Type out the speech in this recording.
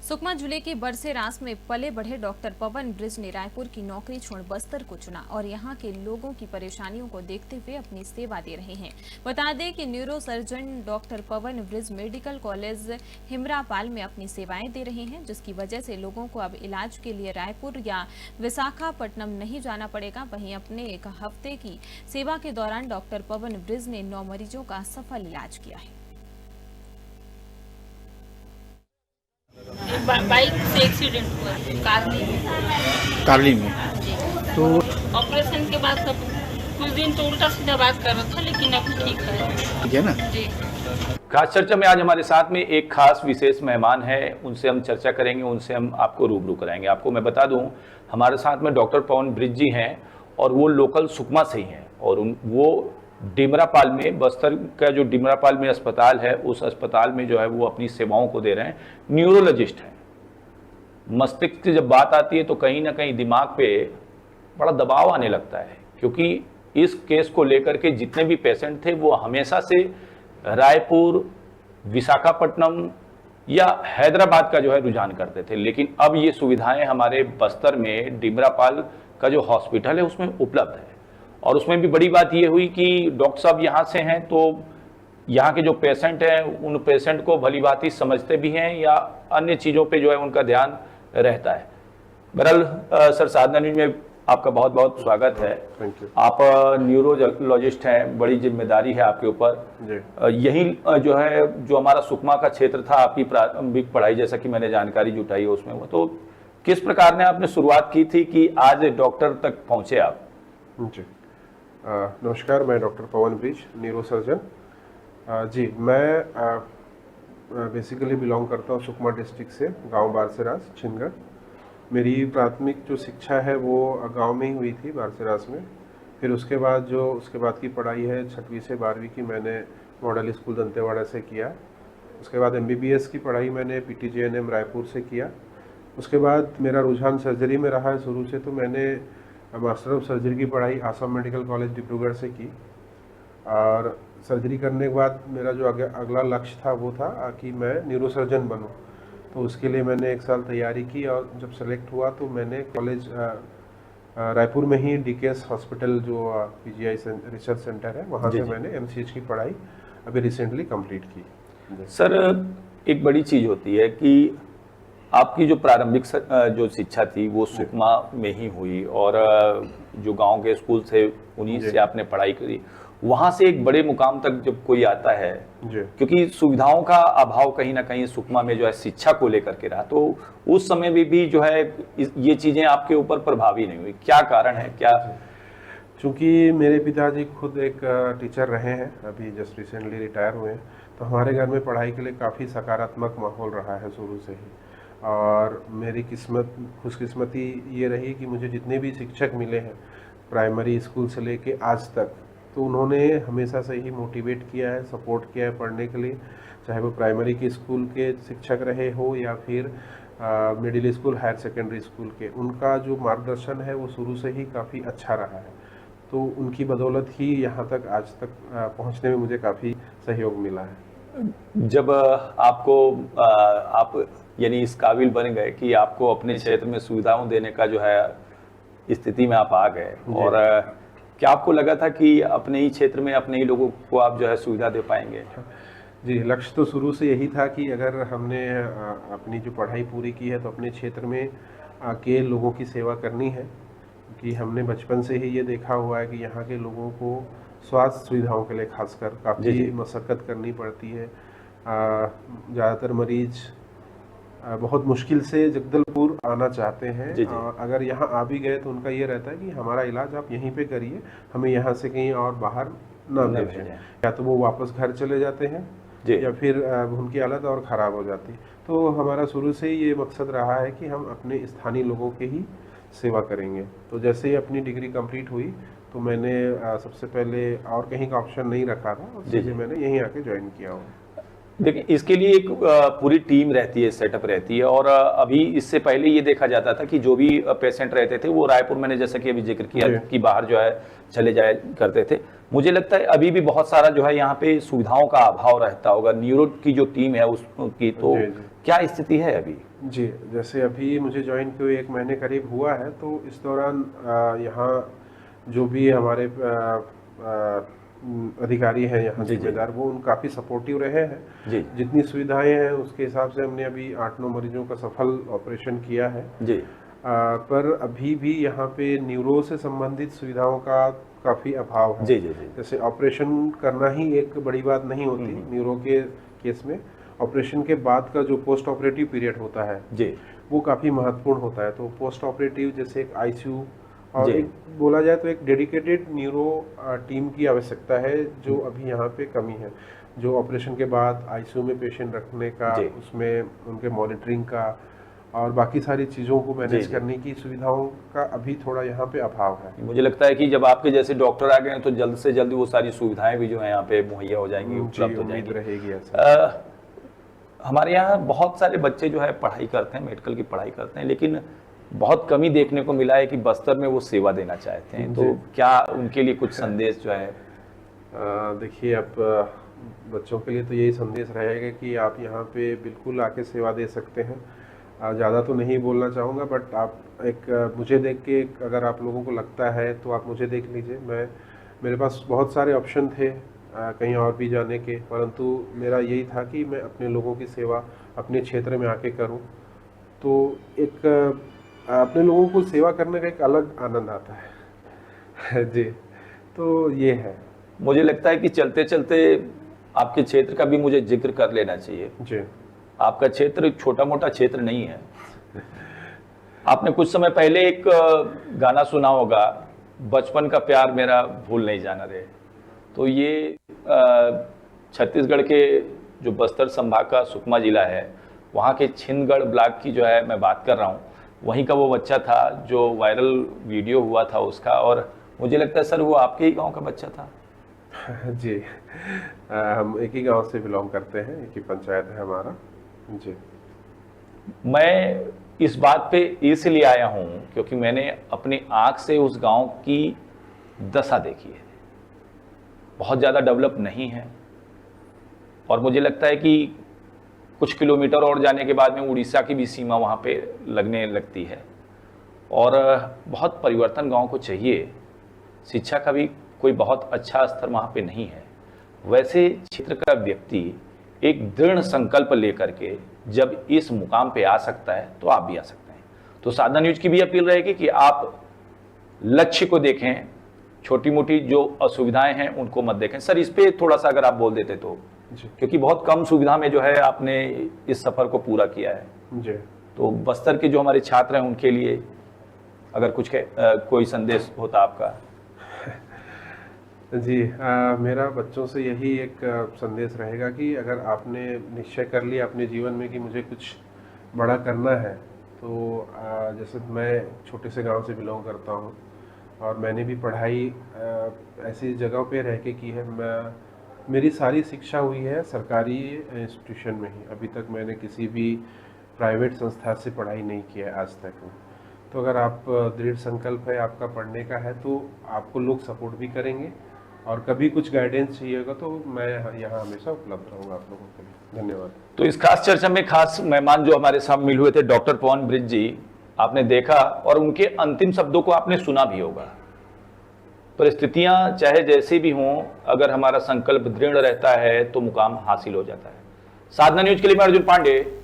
सुकमा जिले के बरसेरास में पले बढ़े डॉक्टर पवन ब्रिज ने रायपुर की नौकरी छोड़ बस्तर को चुना और यहां के लोगों की परेशानियों को देखते हुए अपनी सेवा दे रहे हैं। बता दें कि न्यूरो सर्जन डॉक्टर पवन ब्रिज मेडिकल कॉलेज हिमरापाल में अपनी सेवाएं दे रहे हैं, जिसकी वजह से लोगों को अब इलाज के लिए रायपुर या विशाखापट्टनम नहीं जाना पड़ेगा। वहीं अपने एक हफ्ते की सेवा के दौरान डॉक्टर पवन ब्रिज ने 9 मरीजों का सफल इलाज किया है। बाइक से एक्सीडेंट हुआ कार्ली में। तो ऑपरेशन के बाद सब कुछ दिन तो उल्टा सीधा बात कर रहा था, लेकिन अब ठीक है ना जी। खास चर्चा में आज हमारे साथ में एक खास विशेष मेहमान है, उनसे हम चर्चा करेंगे, उनसे हम आपको रूबरू कराएंगे। आपको मैं बता दूं, हमारे साथ में डॉक्टर पवन ब्रिज जी हैं और वो लोकल सुकमा से ही हैं और वो डिमरापाल में, बस्तर का जो डिमरापाल में अस्पताल है, उस अस्पताल में जो है वो अपनी सेवाओं को दे रहे हैं। न्यूरोलॉजिस्ट हैं। मस्तिष्क की जब बात आती है तो कहीं ना कहीं दिमाग पे बड़ा दबाव आने लगता है, क्योंकि इस केस को लेकर के जितने भी पेशेंट थे वो हमेशा से रायपुर, विशाखापट्टनम या हैदराबाद का जो है रुझान करते थे, लेकिन अब ये सुविधाएं हमारे बस्तर में डिमरापाल का जो हॉस्पिटल है उसमें उपलब्ध है। और उसमें भी बड़ी बात ये हुई कि डॉक्टर साहब यहाँ से हैं तो यहाँ के जो पेशेंट हैं उन पेशेंट को भली भांति समझते भी हैं या अन्य चीज़ों पे जो है उनका ध्यान रहता है। बहरहाल सर, साधना न्यूज में आपका बहुत बहुत स्वागत है। Thank you. आप न्यूरोलॉजिस्ट हैं, बड़ी जिम्मेदारी है आपके ऊपर। यही जो है, जो हमारा सुकमा का क्षेत्र था, आपकी प्रारंभिक पढ़ाई जैसा कि मैंने जानकारी जुटाई है उसमें, वो तो किस प्रकार ने आपने शुरुआत की थी कि आज डॉक्टर तक पहुँचे आप? जी, नमस्कार, मैं डॉक्टर पवन ब्रिज, न्यूरो सर्जन। जी, मैं बेसिकली बिलोंग करता हूँ सुकमा डिस्ट्रिक्ट से, गांव बारसेरास, छिंदगढ़। मेरी प्राथमिक जो शिक्षा है वो गांव में ही हुई थी, बारसेरास में। फिर उसके बाद की पढ़ाई है 6वीं से 12वीं की मैंने मॉडल स्कूल दंतेवाड़ा से किया। उसके बाद MBBS की पढ़ाई मैंने PTJNM रायपुर से किया। उसके बाद मेरा रुझान सर्जरी में रहा है शुरू से, तो मैंने मास्टर ऑफ सर्जरी की पढ़ाई आसाम मेडिकल कॉलेज डिब्रूगढ़ से की। और सर्जरी करने के बाद मेरा जो अगला लक्ष्य था वो था कि मैं न्यूरो सर्जन बनूं। तो उसके लिए मैंने 1 साल तैयारी की और जब सेलेक्ट हुआ तो मैंने कॉलेज रायपुर में ही DKS हॉस्पिटल जो PGI रिसर्च सेंटर है, वहाँ से मैंने MCH की पढ़ाई अभी रिसेंटली कंप्लीट की। सर, एक बड़ी चीज़ होती है कि आपकी जो प्रारंभिक जो शिक्षा थी वो सुकमा में ही हुई और जो गांव के स्कूल थे उन्हीं से आपने पढ़ाई करी। वहां से एक बड़े मुकाम तक जब कोई आता है, क्योंकि सुविधाओं का अभाव कहीं ना कहीं सुकमा में जो है शिक्षा को लेकर के रहा, तो उस समय में भी जो है ये चीजें आपके ऊपर प्रभावी नहीं हुई, क्या कारण है? क्या? चूँकि मेरे पिताजी खुद एक टीचर रहे हैं, अभी जस्ट रिसेंटली रिटायर हुए हैं, तो हमारे घर में पढ़ाई के लिए काफ़ी सकारात्मक माहौल रहा है शुरू से ही। और मेरी खुशकिस्मती ये रही कि मुझे जितने भी शिक्षक मिले हैं प्राइमरी स्कूल से लेके आज तक, तो उन्होंने हमेशा से ही मोटिवेट किया है, सपोर्ट किया है पढ़ने के लिए, चाहे वो प्राइमरी के स्कूल के शिक्षक रहे हो या फिर middle school, higher secondary school के। उनका जो मार्गदर्शन है वो शुरू से ही काफ़ी अच्छा रहा है, तो उनकी बदौलत ही यहाँ तक आज तक पहुँचने में मुझे काफ़ी सहयोग मिला है। जब आपको आप यानी इस काबिल बन गए कि आपको अपने क्षेत्र में सुविधाओं देने का जो है स्थिति में आप आ गए, और क्या आपको लगा था कि अपने ही क्षेत्र में अपने ही लोगों को आप जो है सुविधा दे पाएंगे? जी, लक्ष्य तो शुरू से यही था कि अगर हमने अपनी जो पढ़ाई पूरी की है तो अपने क्षेत्र में आके लोगों की सेवा करनी है, क्योंकि हमने बचपन से ही ये देखा हुआ है कि यहाँ के लोगों को स्वास्थ्य सुविधाओं के लिए खासकर काफ़ी मशक्क़त करनी पड़ती है। ज़्यादातर मरीज बहुत मुश्किल से जगदलपुर आना चाहते हैं, और अगर यहाँ आ भी गए तो उनका ये रहता है कि हमारा इलाज आप यहीं पे करिए, हमें यहाँ से कहीं और बाहर ना भेजें। या तो वो वापस घर चले जाते हैं या फिर उनकी हालत और ख़राब हो जाती। तो हमारा शुरू से ही ये मकसद रहा है कि हम अपने स्थानीय लोगों के ही सेवा करेंगे। तो जैसे ही अपनी डिग्री कंप्लीट हुई तो मैंने सबसे पहले और कहीं का ऑप्शन नहीं रखा था, और सीधे मैंने यहीं आके ज्वाइन किया हुआ। देखिए, इसके लिए एक पूरी टीम रहती है, सेटअप रहती है। और अभी इससे पहले ये देखा जाता था कि जो भी पेशेंट रहते थे वो रायपुर, मैंने जैसा कि अभी जिक्र किया जी। कि बाहर जो है चले जाया करते थे। मुझे लगता है अभी भी बहुत सारा जो है यहाँ पे सुविधाओं का अभाव रहता होगा। न्यूरो की जो टीम है उसकी तो जी, जी। क्या स्थिति है अभी? जी, जैसे अभी मुझे ज्वाइन किए 1 महीने करीब हुआ है, तो इस दौरान यहाँ जो भी हमारे अधिकारी हैं यहाँ जी, जी। जिम्मेदार, वो उन काफ़ी सपोर्टिव रहे हैं। जी जितनी सुविधाएं हैं उसके हिसाब से हमने अभी 8-9 मरीजों का सफल ऑपरेशन किया है। जी पर अभी भी यहाँ पे न्यूरो से संबंधित सुविधाओं का काफ़ी अभाव है। जी जी जी जैसे ऑपरेशन करना ही एक बड़ी बात नहीं होती न्यूरो के केस में। ऑपरेशन के बाद का जो पोस्ट ऑपरेटिव पीरियड होता है जी वो काफ़ी महत्वपूर्ण होता है। तो पोस्ट ऑपरेटिव जैसे एक आईसीयू और जी। एक बोला जाए तो एक डेडिकेटेड न्यूरो टीम की आवश्यकता है, जो अभी यहाँ पे कमी है। जो ऑपरेशन के बाद आईसीयू में पेशेंट रखने का, जी। उसमें उनके मॉनिटरिंग का और बाकी सारी चीज़ों को मैनेज जी। करने की सुविधाओं का अभी थोड़ा यहाँ पे अभाव है। मुझे लगता है कि जब आपके जैसे डॉक्टर आ गए हैं तो जल्द से जल्द वो सारी सुविधाएं भी जो है यहाँ पे मुहैया हो जाएंगी, जी, उपलब्ध हो उम्मीद जाएंगी। रहेगी ऐसा। हमारे यहाँ बहुत सारे बच्चे जो है पढ़ाई करते हैं, मेडिकल की पढ़ाई करते हैं, लेकिन बहुत कमी देखने को मिला है कि बस्तर में वो सेवा देना चाहते हैं। तो जी। क्या उनके लिए कुछ संदेश जो है? देखिए, अब बच्चों के लिए तो यही संदेश रहेगा कि आप यहाँ पे बिल्कुल आके सेवा दे सकते हैं। ज़्यादा तो नहीं बोलना चाहूँगा, बट आप मुझे देख के अगर आप लोगों को लगता है तो आप मुझे देख लीजिए। मेरे पास बहुत सारे ऑप्शन थे कहीं और भी जाने के, परंतु मेरा यही था कि मैं अपने लोगों की सेवा अपने क्षेत्र में आके करूं। तो एक अपने लोगों को सेवा करने का एक अलग आनंद आता है। जी, तो ये है। मुझे लगता है कि चलते चलते आपके क्षेत्र का भी मुझे जिक्र कर लेना चाहिए। जी, आपका क्षेत्र छोटा मोटा क्षेत्र नहीं है। आपने कुछ समय पहले एक गाना सुना होगा, बचपन का प्यार मेरा भूल नहीं जाना रे। तो ये छत्तीसगढ़ के जो बस्तर संभाग का सुकमा जिला है, वहाँ के छिंदगढ़ ब्लॉक की जो है मैं बात कर रहा हूँ। वहीं का वो बच्चा था जो वायरल वीडियो हुआ था उसका, और मुझे लगता है सर वो आपके ही गांव का बच्चा था। जी, हम एक ही गांव से बिलोंग करते हैं, एक ही पंचायत है हमारा। जी, मैं इस बात पे इसलिए आया हूँ क्योंकि मैंने अपनी आँख से उस गांव की दशा देखी है। बहुत ज़्यादा डेवलप नहीं है, और मुझे लगता है कि कुछ किलोमीटर और जाने के बाद में उड़ीसा की भी सीमा वहाँ पे लगने लगती है, और बहुत परिवर्तन गांव को चाहिए। शिक्षा का भी कोई बहुत अच्छा स्तर वहाँ पे नहीं है। वैसे क्षेत्र का व्यक्ति एक दृढ़ संकल्प लेकर के जब इस मुकाम पे आ सकता है तो आप भी आ सकते हैं। तो साधना न्यूज की भी अपील रहेगी कि आप लक्ष्य को देखें, छोटी मोटी जो असुविधाएं हैं उनको मत देखें। सर, इस पे थोड़ा सा अगर आप बोल देते तो, क्योंकि बहुत कम सुविधा में जो है आपने इस सफर को पूरा किया है। जी, तो बस्तर के जो हमारे छात्र हैं उनके लिए अगर कुछ कोई संदेश होता आपका। जी, मेरा बच्चों से यही एक संदेश रहेगा कि अगर आपने निश्चय कर लिया अपने जीवन में कि मुझे कुछ बड़ा करना है, तो जैसे मैं छोटे से गांव से बिलोंग करता हूं, और मैंने भी पढ़ाई ऐसी जगह पे रह के की है। मेरी सारी शिक्षा हुई है सरकारी इंस्टीट्यूशन में ही। अभी तक मैंने किसी भी प्राइवेट संस्था से पढ़ाई नहीं किया है आज तक। तो अगर आप दृढ़ संकल्प है आपका पढ़ने का है, तो आपको लोग सपोर्ट भी करेंगे, और कभी कुछ गाइडेंस चाहिए होगा तो मैं यहाँ हमेशा उपलब्ध रहूँगा आप लोगों के लिए। धन्यवाद। तो इस खास चर्चा में खास मेहमान जो हमारे साथ मिल हुए थे डॉक्टर पवन ब्रिज जी, आपने देखा और उनके अंतिम शब्दों को आपने सुना भी होगा। परिस्थितियां चाहे जैसी भी हों, अगर हमारा संकल्प दृढ़ रहता है तो मुकाम हासिल हो जाता है। साधना न्यूज के लिए मैं अर्जुन पांडे,